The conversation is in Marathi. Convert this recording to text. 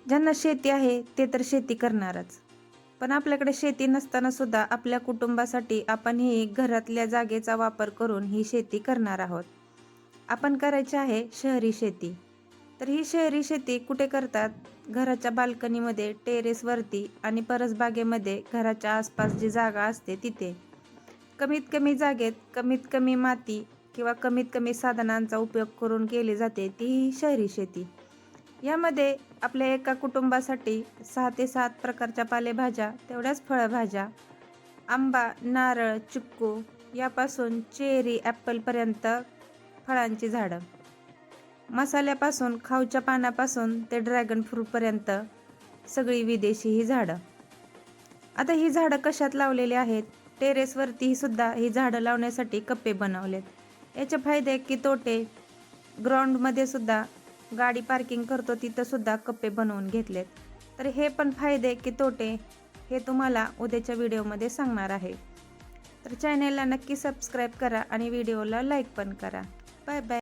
ज्यांना शेती आहे ते तर शेती करणारच, पण आपल्याकडे शेती नसताना सुद्धा आपल्या कुटुंबासाठी आपण ही घरातल्या जागेचा वापर करून ही शेती करणार आहोत. आपण करायची आहे शहरी शेती. तर ही शहरी शेती कुठे करतात? घराच्या बाल्कनीमध्ये, टेरेसवरती आणि परसबागेमध्ये घराच्या आसपास जी जागा असते तिथे. कमीत कमी जागेत कमीत कमी माती किंवा कमीत कमी साधनांचा उपयोग करून केली जाते ती ही शहरी शेती. यामध्ये आपल्या एका कुटुंबासाठी 6 ते 7 प्रकारच्या पालेभाज्या, तेवढ्याच फळभाज्या, आंबा, नारळ, चिक्कू यापासून चेरी, ॲपलपर्यंत फळांची झाडं. मसाल्यापासून, खाऊच्या पानापासून ते ड्रॅगन फ्रूटपर्यंत सगळी विदेशी ही झाडं. आता ही झाडं कशात लावलेली आहेत? टेरेसवरती सुद्धा ही झाडं लावण्यासाठी कप्पे बनवलेत. याचे फायदे की तोटे? ग्राउंडमध्ये सुद्धा गाडी पार्किंग करतो तिथं सुद्धा कप्पे बनवून घेतलेत. तर हे पण फायदे की तोटे हे तुम्हाला उद्याच्या व्हिडिओमध्ये सांगणार आहे. तर चॅनेलला नक्की सबस्क्राईब करा आणि व्हिडिओला लाईक पण करा. Bye bye.